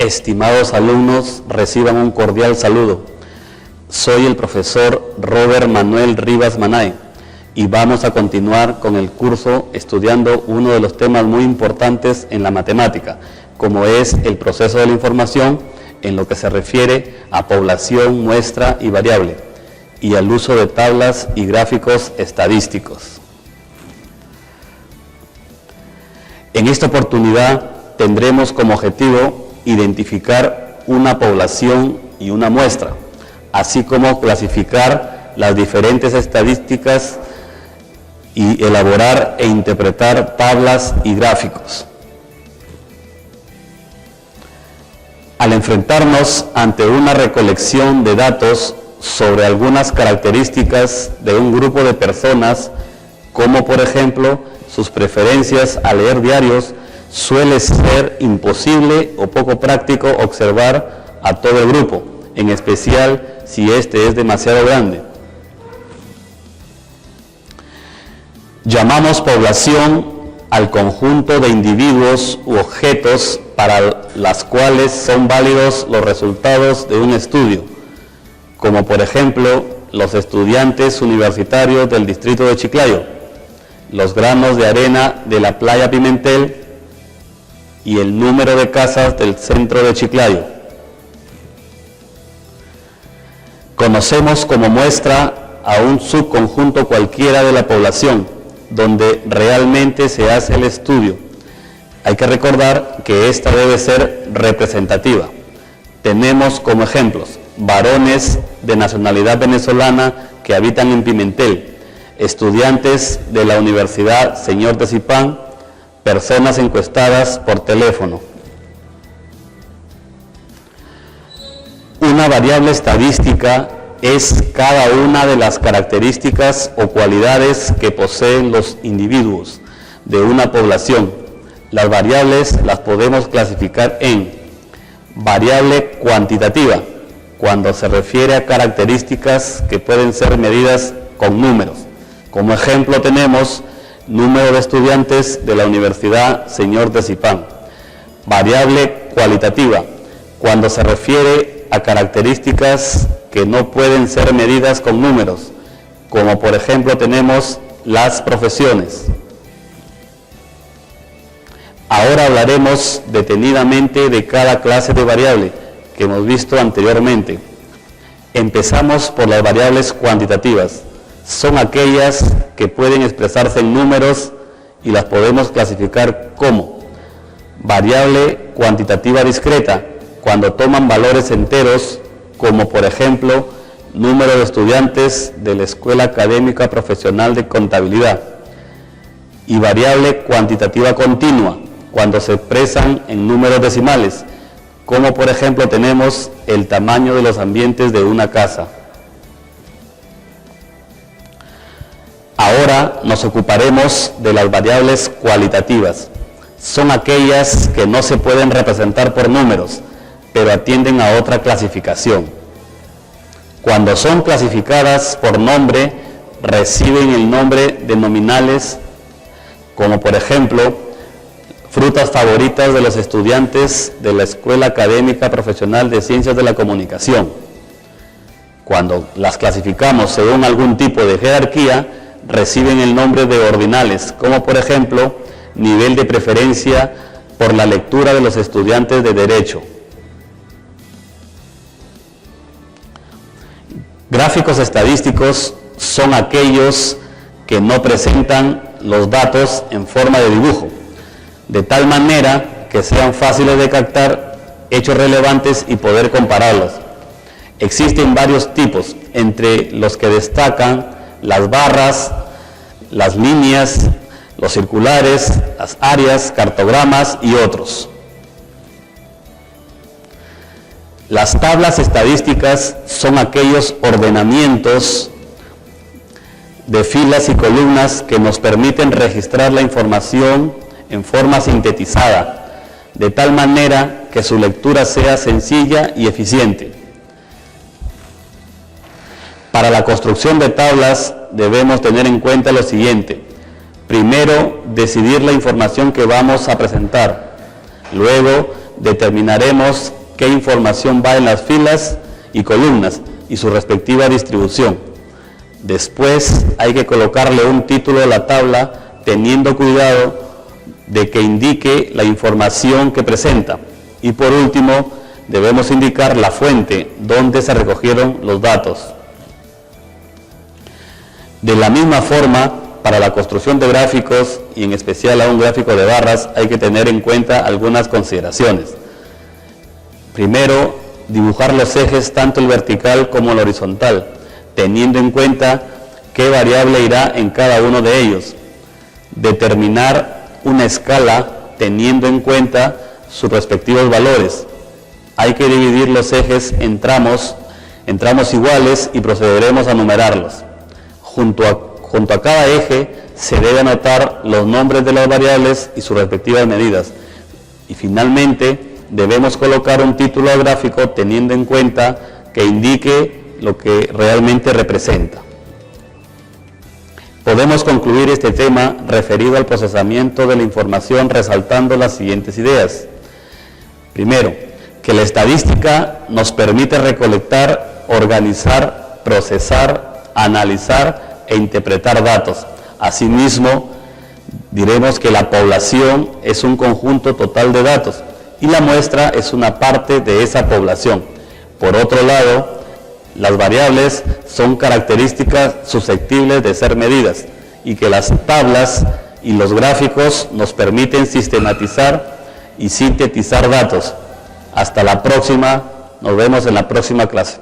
Estimados alumnos, reciban un cordial saludo. Soy el profesor Robert Manuel Rivas Manay y vamos a continuar con el curso estudiando uno de los temas muy importantes en la matemática, como es el proceso de la información en lo que se refiere a población, muestra y variable, y al uso de tablas y gráficos estadísticos. En esta oportunidad tendremos como objetivo identificar una población y una muestra, así como clasificar las diferentes estadísticas y elaborar e interpretar tablas y gráficos. Al enfrentarnos ante una recolección de datos sobre algunas características de un grupo de personas, como por ejemplo sus preferencias al leer diarios, suele ser imposible o poco práctico observar a todo el grupo, en especial si este es demasiado grande. Llamamos población al conjunto de individuos u objetos para las cuales son válidos los resultados de un estudio, como por ejemplo los estudiantes universitarios del distrito de Chiclayo, los granos de arena de la playa Pimentel y el número de casas del centro de Chiclayo. Conocemos como muestra a un subconjunto cualquiera de la población, donde realmente se hace el estudio. Hay que recordar que esta debe ser representativa. Tenemos como ejemplos varones de nacionalidad venezolana que habitan en Pimentel, estudiantes de la Universidad Señor de Zipán, personas encuestadas por teléfono. Una variable estadística es cada una de las características o cualidades que poseen los individuos de una población. Las variables las podemos clasificar en variable cuantitativa, cuando se refiere a características que pueden ser medidas con números. Como ejemplo tenemos número de estudiantes de la Universidad Señor de Zipán. Variable cualitativa, cuando se refiere a características que no pueden ser medidas con números, como por ejemplo tenemos las profesiones. Ahora hablaremos detenidamente de cada clase de variable que hemos visto anteriormente. Empezamos por las variables cuantitativas. Son aquellas que pueden expresarse en números y las podemos clasificar como variable cuantitativa discreta, cuando toman valores enteros, como por ejemplo número de estudiantes de la Escuela Académica Profesional de Contabilidad, y variable cuantitativa continua, cuando se expresan en números decimales, como por ejemplo tenemos el tamaño de los ambientes de una casa. Ahora nos ocuparemos de las variables cualitativas. Son aquellas que no se pueden representar por números, pero atienden a otra clasificación. Cuando son clasificadas por nombre, reciben el nombre de nominales, como por ejemplo, frutas favoritas de los estudiantes de la Escuela Académica Profesional de Ciencias de la Comunicación. Cuando las clasificamos según algún tipo de jerarquía, reciben el nombre de ordinales, como por ejemplo, nivel de preferencia por la lectura de los estudiantes de Derecho. Gráficos estadísticos son aquellos que no presentan los datos en forma de dibujo, de tal manera que sean fáciles de captar hechos relevantes y poder compararlos. Existen varios tipos, entre los que destacan las barras, las líneas, los circulares, las áreas, cartogramas y otros. Las tablas estadísticas son aquellos ordenamientos de filas y columnas que nos permiten registrar la información en forma sintetizada, de tal manera que su lectura sea sencilla y eficiente. Para la construcción de tablas debemos tener en cuenta lo siguiente. Primero, decidir la información que vamos a presentar. Luego, determinaremos qué información va en las filas y columnas y su respectiva distribución. Después hay que colocarle un título a la tabla teniendo cuidado de que indique la información que presenta. Y por último, debemos indicar la fuente donde se recogieron los datos. De la misma forma, para la construcción de gráficos, y en especial a un gráfico de barras, hay que tener en cuenta algunas consideraciones. Primero, dibujar los ejes tanto el vertical como el horizontal, teniendo en cuenta qué variable irá en cada uno de ellos. Determinar una escala teniendo en cuenta sus respectivos valores. Hay que dividir los ejes en tramos iguales y procederemos a numerarlos. Junto a cada eje se debe anotar los nombres de las variables y sus respectivas medidas. Y finalmente debemos colocar un título al gráfico teniendo en cuenta que indique lo que realmente representa. Podemos concluir este tema referido al procesamiento de la información resaltando las siguientes ideas. Primero, que la estadística nos permite recolectar, organizar, procesar, analizar e interpretar datos. Asimismo, diremos que la población es un conjunto total de datos y la muestra es una parte de esa población. Por otro lado, las variables son características susceptibles de ser medidas y que las tablas y los gráficos nos permiten sistematizar y sintetizar datos. Hasta la próxima, nos vemos en la próxima clase.